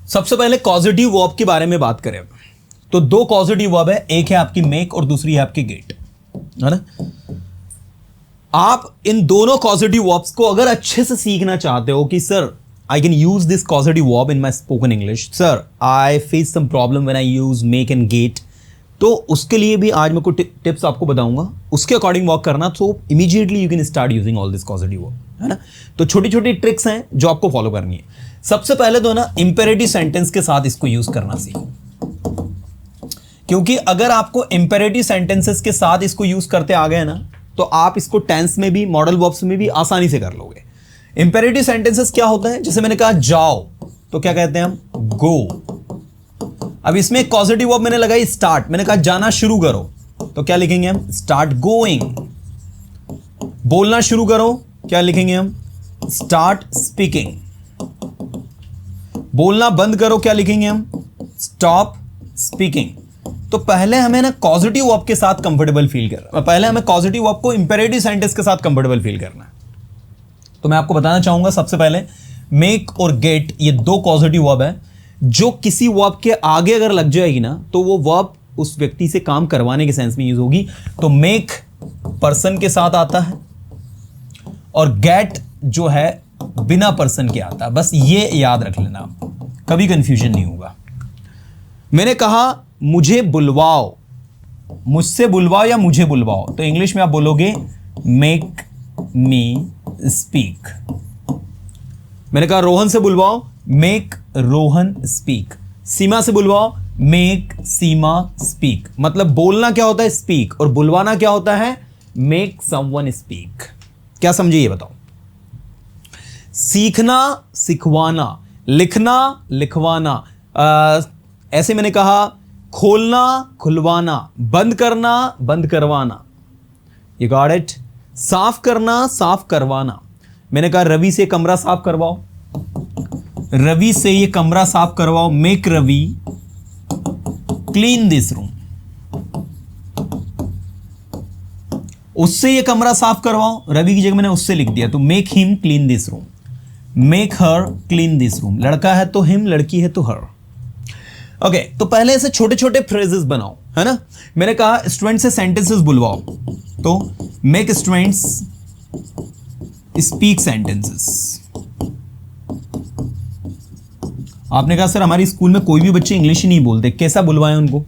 सबसे पहले causative verb के बारे में बात करें तो दो कॉजेटिव वर्ब है, एक है आपकी मेक और दूसरी है आपकी गेट, है ना। आप इन दोनों कॉजेटिव वर्ब्स को अगर अच्छे से सीखना चाहते हो कि sir I can use this causative verb in my spoken English, sir I face some problem when I use make and get, तो उसके लिए भी आज मैं कुछ टिप्स आपको बताऊंगा, उसके अकॉर्डिंग वर्क करना, तो immediately you can start using all this causative verb, है ना। तो छोटी छोटी ट्रिक्स हैं जो आपको फॉलो करनी है। सबसे पहले तो ना इंपेरेटिव सेंटेंस के साथ इसको यूज करना सीखो, क्योंकि अगर आपको इंपेरेटिव सेंटेंसेस के साथ इसको यूज करते आ गए ना तो आप इसको टेंस में भी, मॉडल वर्ब्स में भी आसानी से कर लोगे। इंपेरेटिव सेंटेंसेस क्या होता है, जैसे मैंने कहा जाओ तो क्या कहते हैं हम, गो। अब इसमें एक पॉजिटिव वर्ब मैंने लगाई स्टार्ट, मैंने कहा जाना शुरू करो तो क्या लिखेंगे हम, स्टार्ट गोइंग। बोलना शुरू करो क्या लिखेंगे हम, स्टार्ट स्पीकिंग। बोलना बंद करो क्या लिखेंगे हम, स्टॉप स्पीकिंग। तो पहले हमें ना पॉजिटिव वर्ब के साथ कंफर्टेबल फील करना, पहले हमें पॉजिटिव वर्ब को इंपेरेटिव सेंटेंस के साथ कंफर्टेबल फील करना है। तो मैं आपको बताना चाहूंगा सबसे पहले मेक और गेट, ये दो पॉजिटिव वर्ब है जो किसी वर्ब के आगे अगर लग जाएगी ना तो वो वर्ब उस व्यक्ति से काम करवाने के सेंस में यूज होगी। तो मेक पर्सन के साथ आता है और गेट जो है बिना पर्सन के आता है, बस ये याद रख लेना, कभी कंफ्यूजन नहीं होगा। मैंने कहा मुझे बुलवाओ, मुझसे बुलवाओ या मुझे बुलवाओ, तो इंग्लिश में आप बोलोगे मेक मी स्पीक। मैंने कहा रोहन से बुलवाओ, मेक रोहन स्पीक। सीमा से बुलवाओ, मेक सीमा स्पीक। मतलब बोलना क्या होता है, स्पीक, और बुलवाना क्या होता है, मेक समवन स्पीक। क्या समझे ये बताओ। सीखना सिखवाना, लिखना लिखवाना, ऐसे मैंने कहा खोलना खुलवाना, बंद करना बंद करवाना, यू गॉट इट। साफ करना साफ करवाना, मैंने कहा रवि से कमरा साफ करवाओ, रवि से ये कमरा साफ करवाओ, make Ravi clean this room. उससे ये कमरा साफ करवाओ, रवि की जगह मैंने उससे लिख दिया, तो make him clean this room, make her clean this room. लड़का है तो हिम, लड़की है तो हर। ओके, तो पहले ऐसे छोटे छोटे फ्रेजेस बनाओ, है ना। मैंने कहा स्टूडेंट से सेंटेंसेस बुलवाओ, तो मेक स्टूडेंट्स स्पीक सेंटेंसेस। आपने कहा सर हमारी स्कूल में कोई भी बच्चे इंग्लिश ही नहीं बोलते, कैसा बुलवाएं उनको,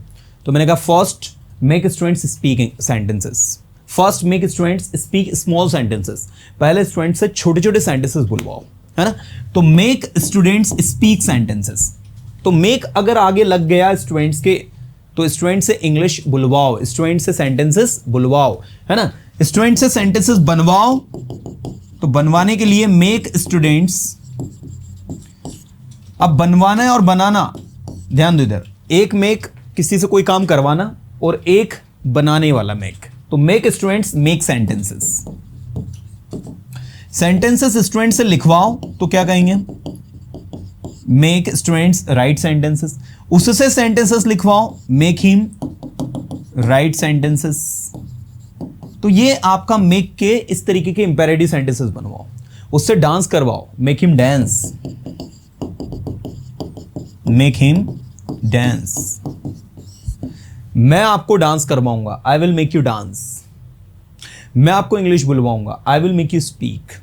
तो मैंने कहा first make students speaking sentences, first make students speak small sentences. पहले स्टूडेंट से छोटे छोटे सेंटेंसेस बुलवाओ, है ना। तो मेक स्टूडेंट्स स्पीक सेंटेंसेस, तो मेक अगर आगे लग गया स्टूडेंट्स के तो स्टूडेंट से इंग्लिश बुलवाओ, स्टूडेंट से सेंटेंसेस बुलवाओ, है ना। स्टूडेंट से सेंटेंसेस बनवाओ, तो बनवाने के लिए मेक स्टूडेंट्स। अब बनवाना है और बनाना, ध्यान दो इधर, एक मेक किसी से कोई काम करवाना और एक बनाने वाला मेक। तो make students make sentences. Sentences student से लिखवाओ तो क्या कहेंगे, मेक स्टूडेंट्स राइट सेंटेंसेस। उससे सेंटेंसेस लिखवाओ, मेक हिम राइट सेंटेंसेस। तो ये आपका मेक के इस तरीके के इंपेरेटिव सेंटेंसेस बनवाओ। उससे डांस करवाओ, make him dance, make him dance. मैं आपको डांस करवाऊंगा, I will make you dance. मैं आपको इंग्लिश बुलवाऊंगा, I will make you speak.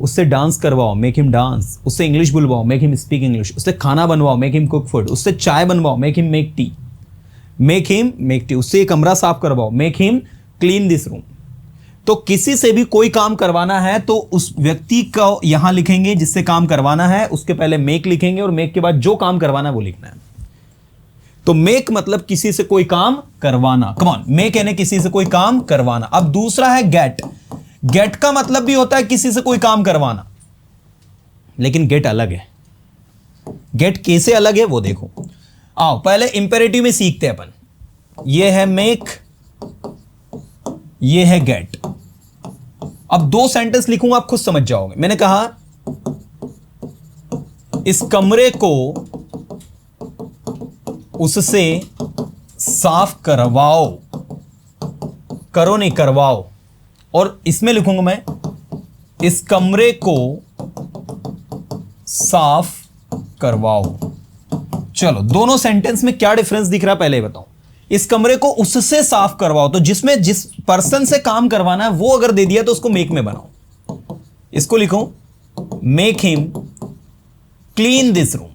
उससे डांस करवाओ, मेक हिम डांस। उससे इंग्लिश बुलवाओ, मेक हिम स्पीक इंग्लिश। उससे खाना बनवाओ, मेक हिम कुक फूड। उससे चाय बनवाओ, make him make tea, make him make tea. उससे कमरा साफ करवाओ, make him clean this room. तो किसी से भी कोई काम करवाना है तो उस व्यक्ति को यहां लिखेंगे जिससे काम करवाना है, उसके पहले मेक लिखेंगे और मेक के बाद जो काम करवाना है वो लिखना है। तो मेक मतलब किसी से कोई काम करवाना, कम ऑन, मेक यानी किसी से कोई काम करवाना। अब दूसरा है गेट। गेट का मतलब भी होता है किसी से कोई काम करवाना, लेकिन गेट अलग है। गेट कैसे अलग है वो देखो। आओ पहले इंपेरेटिव में सीखते हैं अपन। ये है मेक, ये है गेट। अब दो सेंटेंस लिखूंगा, आप खुद समझ जाओगे। मैंने कहा इस कमरे को उससे साफ करवाओ, करो नहीं करवाओ। और इसमें लिखूंगा मैं इस कमरे को साफ करवाओ। चलो दोनों सेंटेंस में क्या डिफरेंस दिख रहा है पहले बताओ। इस कमरे को उससे साफ करवाओ, तो जिसमें जिस पर्सन से काम करवाना है वो अगर दे दिया तो उसको मेक में बनाओ। इसको लिखो make him clean this room,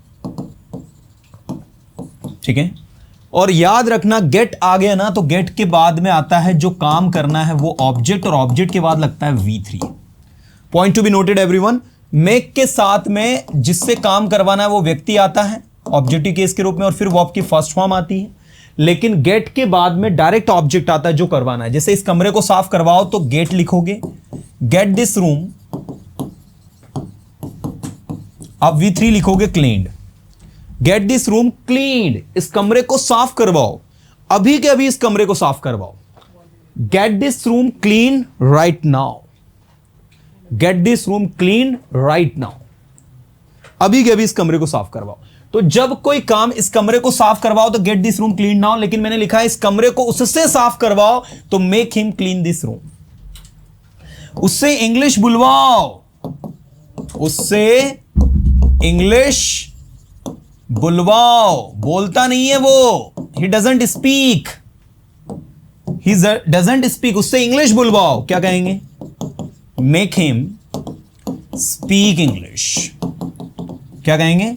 ठीक है। और याद रखना गेट आ गया ना तो गेट के बाद में आता है जो काम करना है वो ऑब्जेक्ट, और ऑब्जेक्ट के बाद लगता है V3। Point to be noted everyone, make के साथ में जिससे काम करवाना है वो व्यक्ति आता है ऑब्जेक्टिव केस के रूप में, और फिर वो आपकी फर्स्ट फॉर्म आती है। लेकिन गेट के बाद में डायरेक्ट ऑब्जेक्ट आता है जो करवाना है। जैसे इस कमरे को साफ करवाओ तो गेट लिखोगे, गेट दिस रूम, अब V3 लिखोगे cleaned, gate this room cleaned, इस कमरे को साफ करवाओ, अभी के अभी इस कमरे को साफ करवाओ। Gate this room clean right now, gate this room clean right now, अभी के अभी इस कमरे को साफ करवाओ। तो जब कोई काम इस कमरे को साफ करवाओ तो gate this room clean now, लेकिन मैंने लिखा है इस कमरे को उससे साफ करवाओ तो make him clean this room. उससे इंग्लिश बुलवाओ, उससे इंग्लिश बुलवाओ, बोलता नहीं है वो, he doesn't speak, he doesn't speak, उससे इंग्लिश बुलवाओ, क्या कहेंगे? मेक हिम स्पीक इंग्लिश, क्या कहेंगे?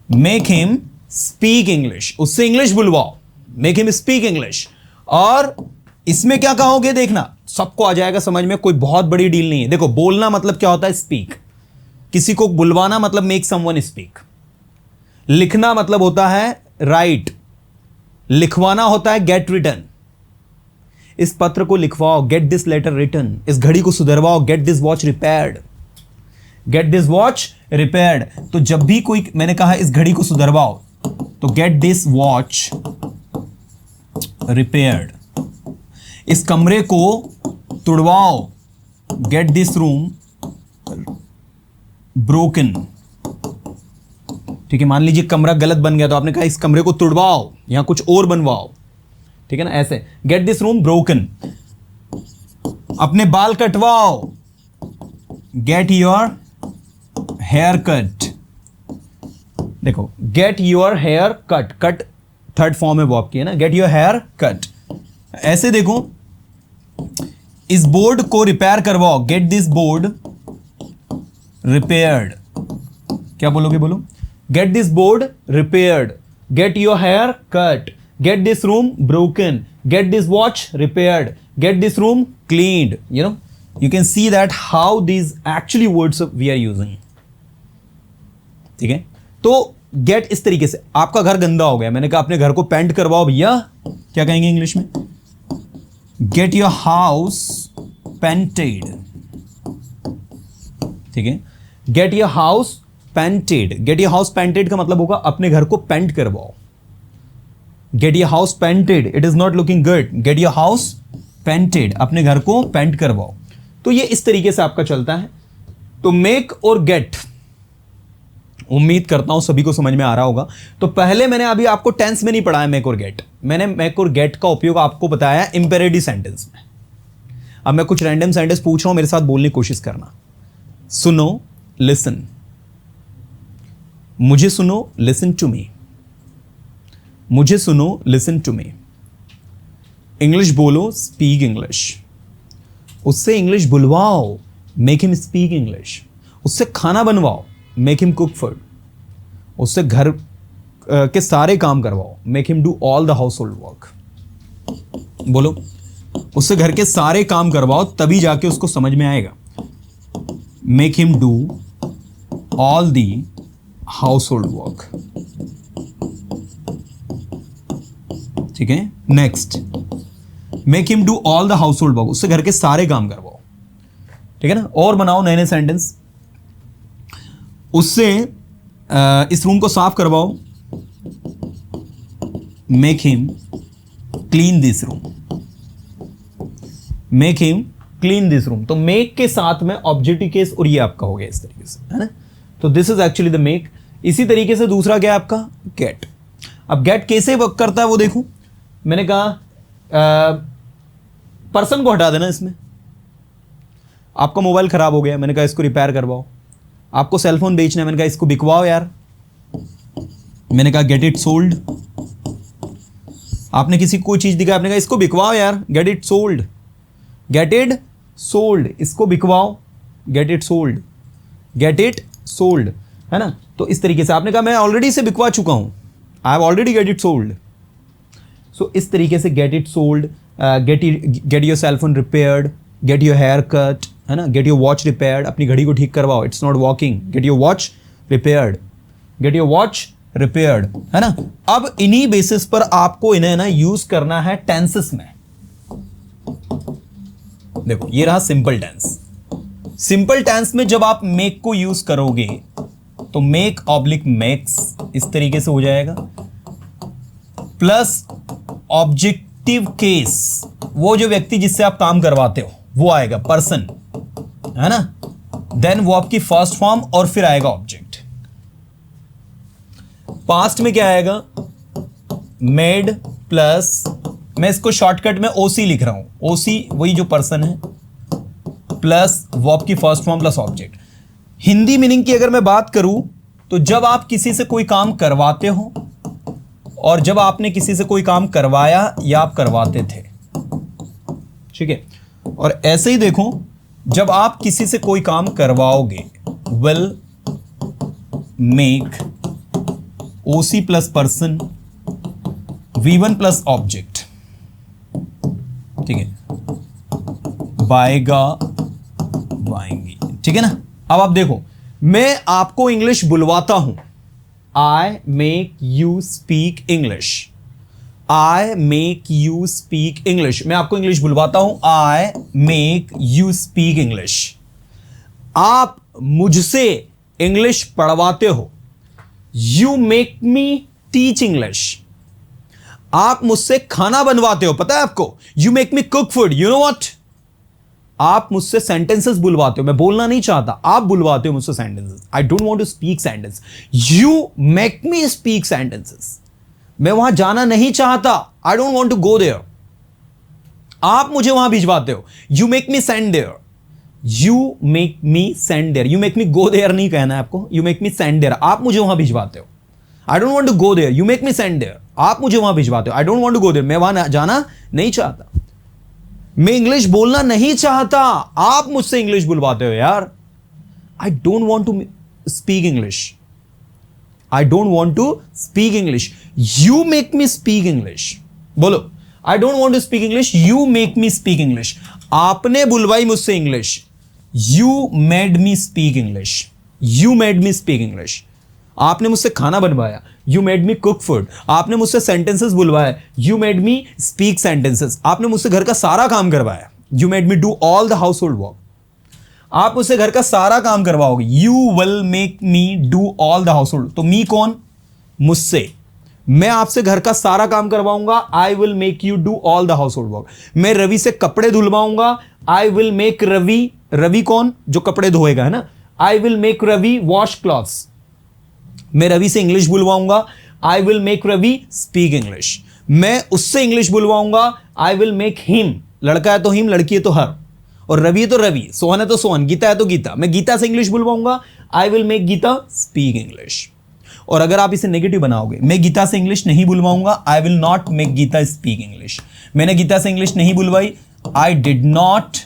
मेक हिम स्पीक इंग्लिश, उससे इंग्लिश बुलवाओ, मेक हिम स्पीक इंग्लिश। और इसमें क्या कहोगे देखना, सबको आ जाएगा समझ में, कोई बहुत बड़ी डील नहीं है। देखो बोलना मतलब क्या होता है? स्पीक। किसी को बुलवाना मतलब मेक समवन स्पीक। लिखना मतलब होता है राइट, लिखवाना होता है गेट रिटन। इस पत्र को लिखवाओ, गेट दिस लेटर रिटन। इस घड़ी को सुधरवाओ, get this watch repaired, get this watch repaired. तो जब भी कोई, मैंने कहा इस घड़ी को सुधरवाओ तो गेट दिस वॉच रिपेयर्ड। इस कमरे को तुड़वाओ, गेट दिस रूम ब्रोकन। ठीक है, मान लीजिए कमरा गलत बन गया तो आपने कहा इस कमरे को तुड़वाओ, यहां कुछ और बनवाओ, ठीक है ना, ऐसे। Get this room broken. अपने बाल कटवाओ, गेट योर हेयर कट। देखो get your hair cut, cut third form है वो आपकी, है ना, गेट योर हेयर कट। ऐसे देखो, इस बोर्ड को रिपेयर करवाओ, गेट दिस बोर्ड रिपेयर्ड। क्या बोलोगे? बोलो, get this board repaired, get your hair cut, get this room broken, get this watch repaired, get this room cleaned. You know, you can see that how these actually words we are using, ठीक है। तो gate इस तरीके से, आपका घर गंदा हो गया, मैंने कहा अपने घर को पेंट करवाओ भैया, क्या कहेंगे इंग्लिश में? गेट योर हाउस पेंटेड, ठीक है। Get your house painted, get your house painted का मतलब होगा अपने घर को पेंट करवाओ। Get your house painted, it is not looking good, get your house painted, अपने घर को पेंट करवाओ। तो ये इस तरीके से आपका चलता है। तो मेक और गेट, उम्मीद करता हूं सभी को समझ में आ रहा होगा। तो पहले मैंने अभी आपको टेंस में नहीं पढ़ाया मेक और गेट, मैंने मेक और गेट का उपयोग आपको बताया इंपेरेटिव सेंटेंस में। अब मैं कुछ रैंडम सेंटेंस पूछ रहा हूं, मेरे साथ बोलने की कोशिश करना। सुनो, लिसन, मुझे सुनो, लिसन टू मी, मुझे सुनो, लिसन टू मी। इंग्लिश बोलो, स्पीक इंग्लिश। उससे इंग्लिश बुलवाओ, मेक हिम स्पीक इंग्लिश। उससे खाना बनवाओ, मेक हिम कुक फूड। उससे घर के सारे काम करवाओ, make him do all the household work. बोलो, उससे घर के सारे काम करवाओ, तभी जाके उसको समझ में आएगा। Make him do all the household work, ठीक है। Next, make him do all the household work, उससे घर के सारे काम करवाओ, ठीक है ना। और बनाओ नए नए सेंटेंस। उससे इस रूम को साफ करवाओ, make him clean this room, make him clean this room. तो मेक के साथ में ऑब्जेक्टिव केस, और ये आपका हो गया इस तरीके से, है ना। तो this is actually the make. इसी तरीके से दूसरा क्या है आपका? गेट। अब गेट कैसे वर्क करता है वो देखो। मैंने कहा पर्सन को हटा देना इसमें। आपका मोबाइल खराब हो गया, मैंने कहा इसको रिपेयर करवाओ। आपको सेलफोन बेचना है, मैंने कहा इसको बिकवाओ यार। मैंने कहा गेट इट सोल्ड। आपने किसी को कोई चीज दिखाई, आपने कहा इसको बिकवाओ यार, get it sold, get it sold, इसको बिकवाओ, get it sold, get it sold, है ना। तो इस तरीके से आपने कहा मैं ऑलरेडी इसे बिकवा चुका हूं, I have already get it sold. सो इस तरीके से get it sold, get your cell phone repaired, get your hair cut, है ना, गेट योर वॉच रिपेयर्ड, अपनी घड़ी को ठीक करवाओ, it's not walking, get your watch repaired, get your watch repaired, है ना। अब इन्हीं बेसिस पर आपको इन्हें ना यूज करना है टेंसेस में। देखो ये रहा सिंपल टेंस। सिंपल टेंस में जब आप मेक को यूज करोगे तो मेक ऑब्लिक मेक्स इस तरीके से हो जाएगा, प्लस ऑब्जेक्टिव केस, वो जो व्यक्ति जिससे आप काम करवाते हो वो आएगा, पर्सन, है ना, देन वो आपकी फर्स्ट फॉर्म और फिर आएगा ऑब्जेक्ट। पास्ट में क्या आएगा, मेड प्लस, मैं इसको शॉर्टकट में ओसी लिख रहा हूं, ओसी वही जो पर्सन है, प्लस वर्ब की first form plus object. Hindi meaning की अगर मैं बात करूं तो जब आप किसी से कोई काम करवाते हो और जब आपने किसी से कोई काम करवाया या आप करवाते थे, ठीक है। और ऐसे ही देखो जब आप किसी से कोई काम करवाओगे, will make OC plus person V1 plus object, ठीक है, बाएगा बाएंगी, ठीक है ना। अब आप देखो मैं आपको इंग्लिश बुलवाता हूं, I make you speak English, I make you speak English, मैं आपको इंग्लिश बुलवाता हूं, I make you speak English. आप मुझसे इंग्लिश पढ़वाते हो, you make me teach English. आप मुझसे खाना बनवाते हो, पता है आपको, you make me cook food, you know what. आप मुझसे सेंटेंसेस बुलवाते हो, मैं बोलना नहीं चाहता, आप बुलवाते हो मुझसे sentences, I don't want to speak sentence, you make me speak sentences. मैं वहां जाना नहीं चाहता, I don't want to go there, आप मुझे वहां भिजवाते हो, you make me send there, you make me send there, you make me go there नहीं कहना है आपको, you make me send there, आप मुझे वहां भिजवाते हो, I don't want to go there, you make me send there, आप मुझे वहां भिजवाते हो, I don't want to go there, मैं वहां जाना नहीं चाहता, मैं इंग्लिश बोलना नहीं चाहता, आप मुझसे इंग्लिश बुलवाते हो यार, I don't want to speak English, I don't want to speak English, you make me speak English. बोलो, I don't want to speak English, you make me speak English. आपने बुलवाई मुझसे English, you made me speak English, you made me speak English. आपने मुझसे खाना बनवाया, you made me cook food. आपने मुझसे सेंटेंसेस बुलवाया, you made me speak sentences. आपने मुझसे घर का सारा काम करवाया, you made me do all the household work. आप मुझसे घर का सारा काम करवाओगे, you will make me do all the house hold. तो मी कौन, मुझसे, मैं आपसे घर का सारा काम करवाऊंगा, I will make you do all the household work. मैं रवि से कपड़े धुलवाऊंगा, I will make Ravi, Ravi कौन, जो कपड़े धोएगा, है ना, I will make Ravi wash clothes. मैं रवि से इंग्लिश बुलवाऊंगा, I will make Ravi speak English. मैं उससे इंग्लिश बुलवाऊंगा, आई विल मेक हिम, लड़का है तो हिम, लड़की है तो हर, और रवि है तो रवि, सोहन है तो सोहन, गीता है तो गीता। मैं गीता से इंग्लिश बुलवाऊंगा, I will make Geeta speak English. और अगर आप इसे नेगेटिव बनाओगे, मैं गीता से इंग्लिश नहीं बुलवाऊंगा, I will not make Geeta speak English. मैंने गीता से इंग्लिश नहीं बुलवाई, I did not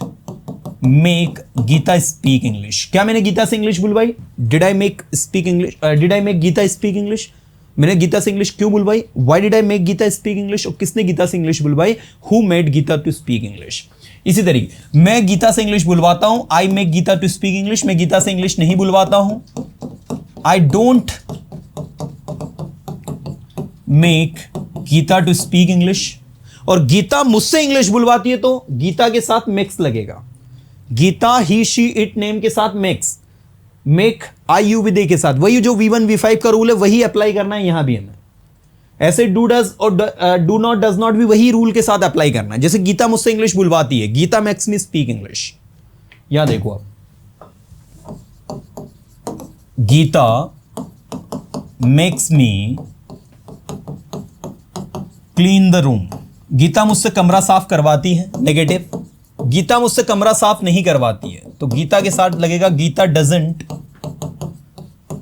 make Geeta speak English. क्या मैंने गीता से इंग्लिश बुलवाई, did I make speak English, did I make Geeta speak English. मैंने गीता से इंग्लिश क्यों बुलवाई, why did I make Geeta speak English. और किसने गीता से इंग्लिश बुलवाई, who made Geeta to speak English. इसी तरीके मैं गीता से इंग्लिश बुलवाता हूं, I make Geeta to speak English. मैं गीता से इंग्लिश नहीं बुलवाता हूं, I don't make Geeta to speak English. और गीता मुझसे इंग्लिश बुलवाती है तो गीता के साथ मिक्स लगेगा, Geeta he she it name के साथ mix, make I you with a के साथ, वही जो V1 V5 का रूल है वही अप्लाई करना है यहां भी हमें। ऐसे डू डज और डू नॉट डज नॉट भी वही रूल के साथ अप्लाई करना है। जैसे गीता मुझसे इंग्लिश बुलवाती है, Geeta makes me speak English. यहां देखो आप, Geeta makes me clean the room. Geeta मुझसे कमरा साफ करवाती है, नेगेटिव। गीता मुझसे कमरा साफ नहीं करवाती है तो गीता के साथ लगेगा Geeta doesn't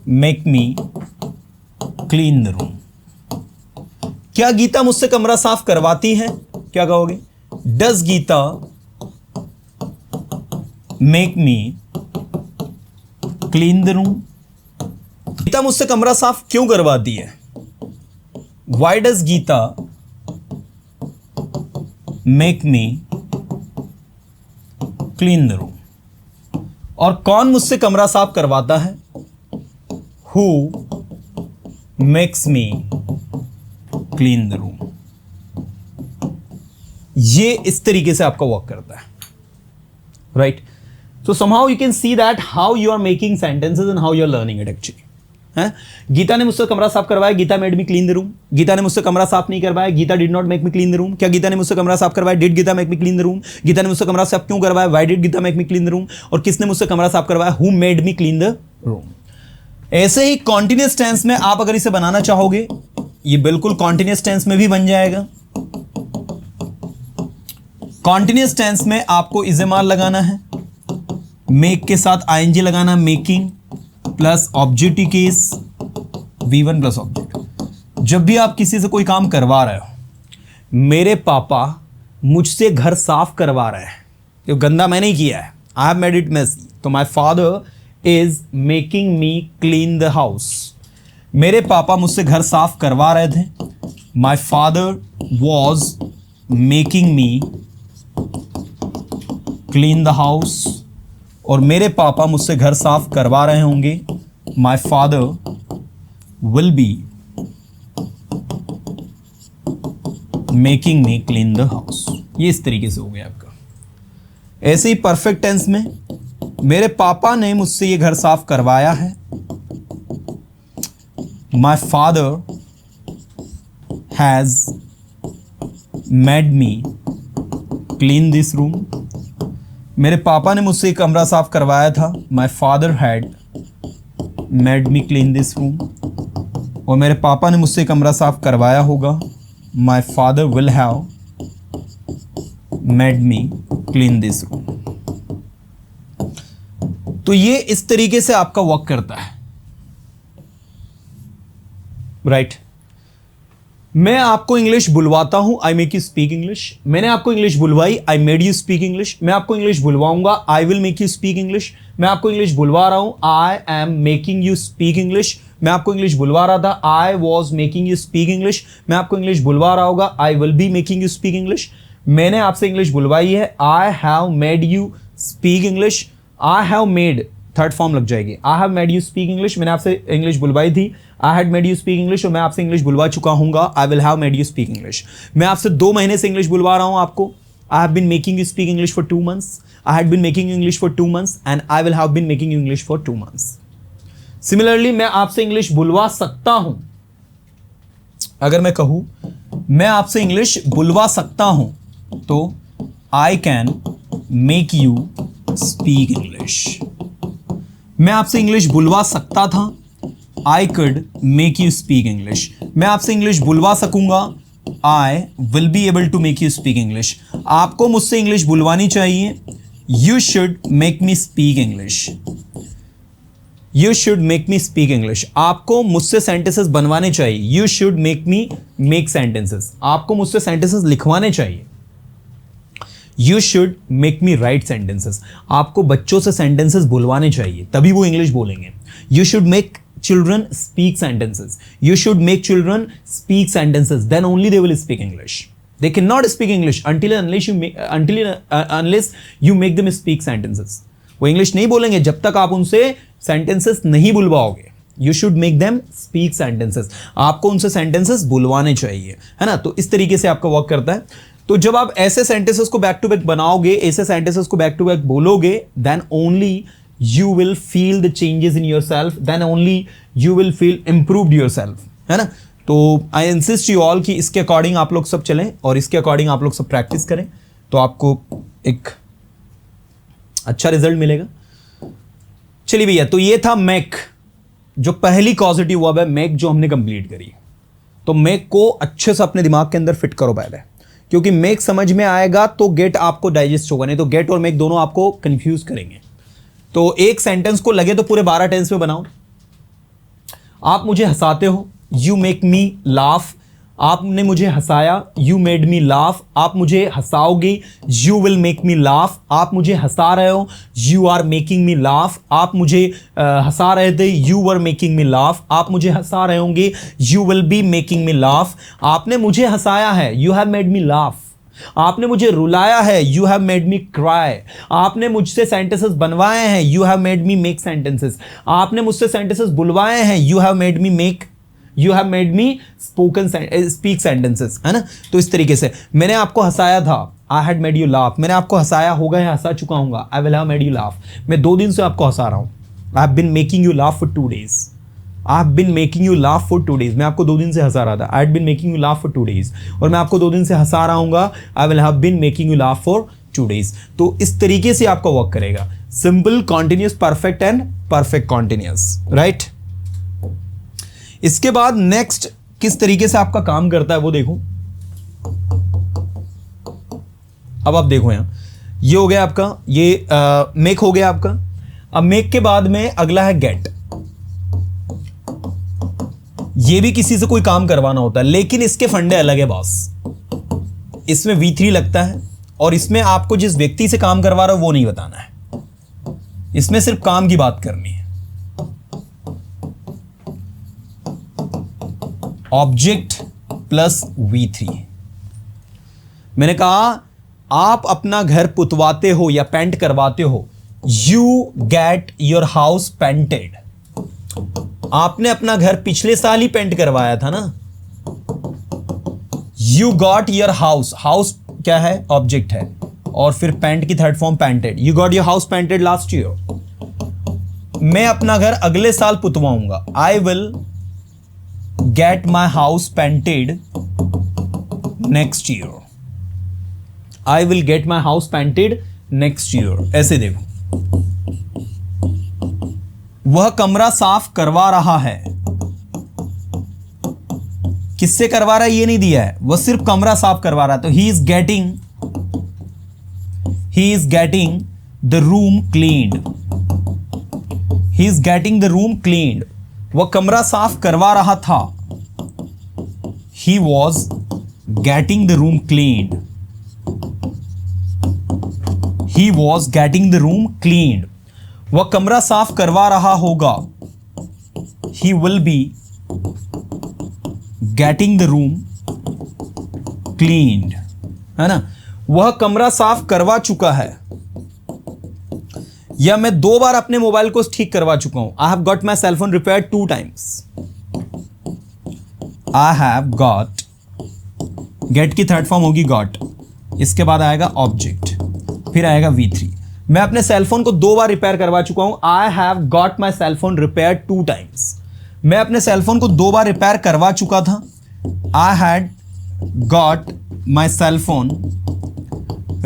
make me clean the room. क्या गीता मुझसे कमरा साफ करवाती है? क्या कहोगे? Does Geeta make me clean the room? Geeta मुझसे कमरा साफ क्यों करवाती है? Why does Geeta make me clean the room? और कौन मुझसे कमरा साफ करवाता है? Who makes me clean the room? ये इस तरीके से आपका वर्क करता है, right? So somehow you can see that how you are making sentences and how you are learning it actually. है? गीता ने मुझसे कमरा साफ करवाया, Geeta made me clean the room. Geeta ने मुझसे कमरा साफ नहीं करवाया, Geeta did not make me clean the room. क्या गीता ने मुझसे कमरा साफ करवाया? Did Geeta make me clean the room? Geeta ने मुझसे कमरा साफ क्यों करवाया? Why did Geeta make me clean the room? और किसने मुझसे कमरा साफ करवाया? Who made me clean the room? ऐसे ही कॉन्टिन्यूअस टेंस में आप अगर इसे बनाना चाहोगे, ये बिल्कुल कॉन्टिन्यूअस टेंस में भी बन जाएगा. कॉन्टिन्यूअस टेंस में आपको इज़ेमाल लगाना है, मेक के साथ आईएनजी लगाना, making plus objective case V1 plus object. जब भी आप किसी से कोई काम करवा रहे हो, मेरे पापा मुझसे घर साफ करवा रहे हैं, तो गंदा मैंने ही किया है, I have made it messy, तो my father is making me clean the house. मेरे पापा मुझसे घर साफ करवा रहे थे, my father was making me clean the house. और मेरे पापा मुझसे घर साफ करवा रहे होंगे, my father will be making me clean the house. ये इस तरीके से हो गया आपका. ऐसे ही परफेक्ट टेंस में, मेरे पापा ने मुझसे ये घर साफ करवाया है, my father has made me clean this room. मेरे पापा ने मुझसे एक कमरा साफ करवाया था, my father had made me clean this room. और मेरे पापा ने मुझसे कमरा साफ करवाया होगा, माई father will have made me clean this room. तो ये इस तरीके से आपका वर्क करता है, राइट? मैं आपको इंग्लिश बुलवाता हूं, I make you speak English. मैंने आपको इंग्लिश बुलवाई, I made you speak English. मैं आपको इंग्लिश बुलवाऊंगा, I will make you speak English. मैं आपको इंग्लिश बुलवा रहा हूं, I am making you speak English. मैं आपको इंग्लिश बुलवा रहा था, I was making you speak English. मैं आपको इंग्लिश बुलवा रहा होगा, I will be making you speak English. मैंने आपसे इंग्लिश बुलवाई है, I have made you speak English. I have made, third form लग जाएगी, I have made you speak English. मैंने आपसे इंग्लिश बुलवाई थी, I had made you speak English. और मैं आपसे इंग्लिश बुलवा चुका हूँगा, I will have made you speak English. मैं आपसे 2 महीने से इंग्लिश बुलवा रहा हूँ आपको, I have been making you speak English for 2 months. I had been making English for 2 months and I will have been making English for 2 months. Similarly मैं आपसे इंग्लिश बुलवा सकता हूं. अगर मैं कहूं मैं आपसे इंग्लिश बुलवा सकता हूं, तो I can make you speak English. मैं आपसे इंग्लिश बुलवा सकता था, I could make you speak English. मैं आपसे इंग्लिश बुलवा सकूंगा, I will be able to make you speak English. आपको मुझसे इंग्लिश बुलवानी चाहिए, you should make me speak English. You should make me speak English. आपको मुझसे सेंटेंसेस बनवाने चाहिए, you should make me make sentences. आपको मुझसे सेंटेंसेस लिखवाने चाहिए, you should make me right sentences. आपको बच्चों से सेंटेंसेस बुलवाने चाहिए, तभी वो इंग्लिश बोलेंगे. You should make children speak sentences. You should make children speak sentences. Then only they will speak English. They cannot speak English until unless you make them speak sentences. वो English नहीं बोलेंगे जब तक आप उनसे sentences नहीं बुलवाओगे. You should make them speak sentences. आपको उनसे सेंटेंसेस बुलवाने चाहिए, है ना? तो इस तरीके से आपका वर्क करता है. तो जब आप ऐसे सेंटेंसेस को बैक टू बैक बनाओगे, ऐसे सेंटेंसेस को बैक टू बैक बोलोगे, then only you will feel the changes in yourself, then only you will feel improved yourself, है ना? तो I insist you all कि इसके अकॉर्डिंग आप लोग सब चलें और इसके अकॉर्डिंग आप लोग सब प्रैक्टिस करें, तो आपको एक अच्छा रिजल्ट मिलेगा. चलिए भैया, तो ये था मेक, जो पहली कॉजेटिव वर्ब है मेक, जो हमने कंप्लीट करी. तो मेक को अच्छे से अपने दिमाग के अंदर फिट करो पहले, क्योंकि मेक समझ में आएगा तो गेट आपको डाइजेस्ट होगा, नहीं तो गेट और मेक दोनों आपको कंफ्यूज करेंगे. तो एक सेंटेंस को लगे तो पूरे 12 टेंस में बनाओ. आप मुझे हंसाते हो, यू मेक मी लाफ. आपने मुझे हंसाया, यू मेड मी लाफ, आप मुझे हंसाओगे, you will make me laugh, आप मुझे हंसा रहे हो, you are making me laugh, आप मुझे हंसा रहे थे, you were making me laugh, आप मुझे हंसा रहे होंगे, you will be making me laugh, आपने मुझे हंसाया है, you have made me laugh, आपने मुझे रुलाया है, you have made me cry, आपने मुझसे सेंटेंसेस बनवाए हैं, you have made me make sentences, आपने मुझसे सेंटेंसेस बुलवाए हैं, you have made me speak sentences, है ना। तो इस तरीके से मैंने आपको हंसाया था, I had made you laugh, मैंने आपको हंसाया होगा या हंसा चुका हूँ, I will have made you laugh, मैं 2 दिन से आपको हंसा रहा हूँ, I have been making you laugh for 2 days, I have been making you laugh for 2 days, मैं आपको 2 दिन से हंसा रहा था, I had been making you laugh for 2 days, और मैं आपको 2 दिन से हंसा रहा हूँ, I will have been making you laugh for 2 days। तो इस तरीके से आपका वर्क करेगा, simple, continuous, perfect and perfect continuous, right. इसके बाद नेक्स्ट किस तरीके से आपका काम करता है वो देखो। अब आप देखो यहां, ये हो गया आपका, ये मेक हो गया आपका। अब मेक के बाद में अगला है गेट। ये भी किसी से कोई काम करवाना होता है, लेकिन इसके फंडे अलग है बॉस। इसमें V3 लगता है और इसमें आपको जिस व्यक्ति से काम करवा रहा हो वो नहीं बताना है, इसमें सिर्फ काम की बात करनी है। Object plus V3। मैंने कहा आप अपना घर पुतवाते हो या पेंट करवाते हो, you get your house painted. आपने अपना घर पिछले साल ही पेंट करवाया था ना। You got your house, house क्या है, ऑब्जेक्ट है, और फिर पेंट की third form painted, you got your house painted last year. मैं अपना घर अगले साल पुतवाऊंगा, I will get my house painted next year, I will get my house painted next year. ऐसे देखो, वह कमरा साफ करवा रहा है, किससे करवा रहा है ये नहीं दिया है, वह सिर्फ कमरा साफ करवा रहा है, तो he is getting the room cleaned, he is getting the room cleaned. वह कमरा साफ करवा रहा था, he was getting the room cleaned, he was getting the room cleaned। वह कमरा साफ करवा रहा होगा, he will be getting the room cleaned, है ना। वह कमरा साफ करवा चुका है, या मैं 2 बार अपने मोबाइल को ठीक करवा चुका हूं, I have got my cell phone repaired 2 times, I have got, get की थर्ड फॉर्म होगी गॉट, इसके बाद आएगा ऑब्जेक्ट, फिर आएगा V3। मैं अपने सेलफोन को 2 बार रिपेयर करवा चुका हूं, I have got my cellphone repaired 2 times। मैं अपने सेलफोन को 2 बार रिपेयर करवा चुका था, I had got my cellphone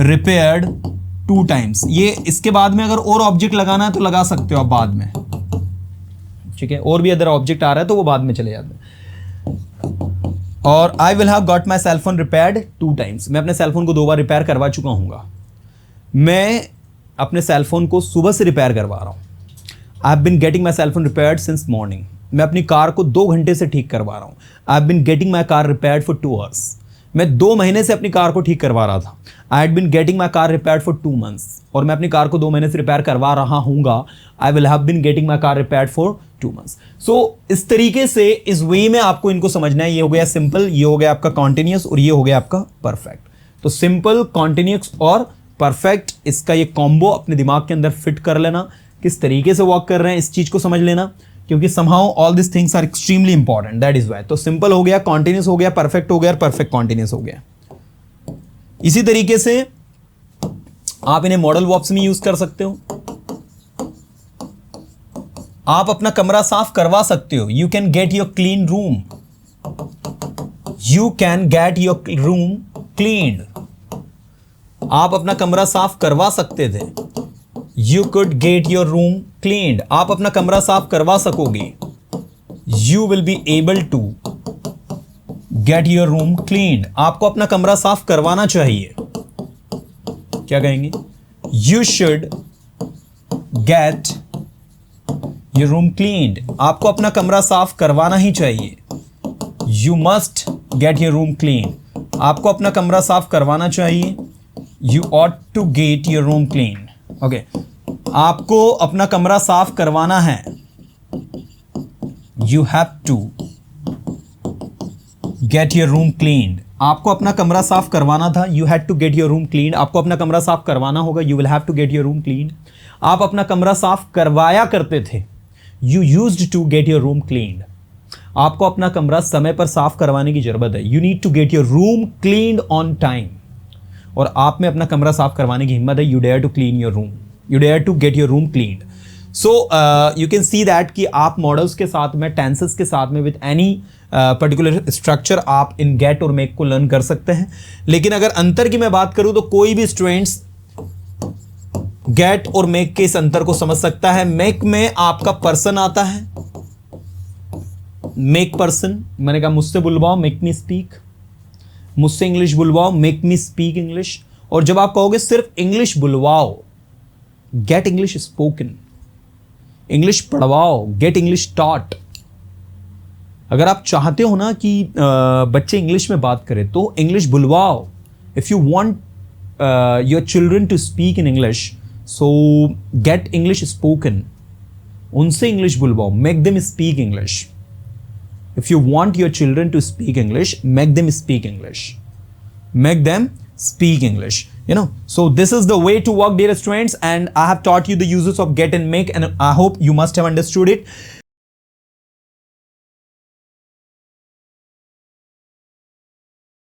repaired 2 times। ये इसके बाद में अगर और ऑब्जेक्ट लगाना है तो लगा सकते हो आप बाद में, ठीक है, और भी अदर ऑब्जेक्ट आ रहा है तो वो बाद में चले जाते हैं। और आई will have got my cellphone repaired 2 times। मैं अपने सेलफोन को 2 बार रिपेयर करवा चुका हूँगा। मैं अपने सेलफोन को सुबह से रिपेयर करवा रहा हूँ, I have been getting my cellphone repaired since morning. मैं अपनी कार को 2 घंटे से ठीक करवा रहा हूँ, I have been getting my car repaired for 2 hours। मैं 2 महीने से अपनी कार को ठीक करवा रहा था, I had been getting my car repaired for 2 months। और मैं अपनी कार को 2 महीने से रिपेयर करवा रहा हूँगा, I will have been getting my car repaired for 2 months। सो इस तरीके से, इस वे में आपको इनको समझना है। ये हो गया सिंपल, ये हो गया आपका कॉन्टिन्यूस, और ये हो गया आपका परफेक्ट। तो सिंपल, कॉन्टिन्यूस और परफेक्ट, इसका ये कॉम्बो अपने दिमाग के अंदर फिट कर लेना, किस तरीके से वर्क कर रहे हैं इस चीज को समझ लेना, क्योंकि somehow all this things are extremely important, that is why. तो सिंपल हो गया, कॉन्टिन्यूस हो गया, परफेक्ट हो गया, और परफेक्ट कॉन्टिन्यूस हो गया। इसी तरीके से आप इन्हें मॉडल वर्ब्स में यूज कर सकते हो। आप अपना कमरा साफ करवा सकते हो, you can get your clean room, you can get your room cleaned. आप अपना कमरा साफ करवा सकते थे, you could get your room cleaned. आप अपना कमरा साफ करवा सकोगे, you will be able to get your room cleaned. आपको अपना कमरा साफ करवाना चाहिए, क्या कहेंगे, you should get your room cleaned. आपको अपना कमरा साफ करवाना ही चाहिए, you must get your room clean, आपको अपना कमरा साफ करवाना चाहिए। You ought to get your room clean, okay, आपको अपना कमरा साफ करवाना है। You have to get your room cleaned, आपको अपना कमरा साफ करवाना था। You had to get your room clean, आपको अपना कमरा साफ करवाना होगा। You will have to get your room clean, आप अपना कमरा साफ करवाया करते थे। You used to get your room cleaned, आपको अपना कमरा समय पर साफ करवाने की जरूरत है। You need to get your room cleaned on time, और आप में अपना कमरा साफ करवाने की हिम्मत है। You dare to clean your room, you dare to get your room cleaned. So you can see that कि आप मॉडल्स के साथ में, टेंसेस के साथ में, विद एनी पर्टिकुलर स्ट्रक्चर आप इन गेट और मेक को लर्न कर सकते हैं। लेकिन अगर अंतर की मैं बात करूं तो कोई भी स्टूडेंट्स गेट और मेक के इस अंतर को समझ सकता है। मेक में आपका पर्सन आता है, मेक पर्सन, मैंने कहा मुझसे बुलवाओ, मेक मी स्पीक, मुझसे इंग्लिश बुलवाओ, मेक मी स्पीक इंग्लिश। और जब आप कहोगे सिर्फ इंग्लिश बुलवाओ, गेट इंग्लिश स्पोकन, इंग्लिश पढ़वाओ, गेट इंग्लिश टॉट। अगर आप चाहते हो ना कि बच्चे इंग्लिश में बात करें तो इंग्लिश बुलवाओ। If you want your children to speak in English, so get English spoken, उनसे इंग्लिश बुलवाओ, make them speak English. If you want your children to speak English, make them speak English. Make them speak English. You know, so this is the way to work, dear students, and I have taught you the uses of get and make, and I hope you must have understood it.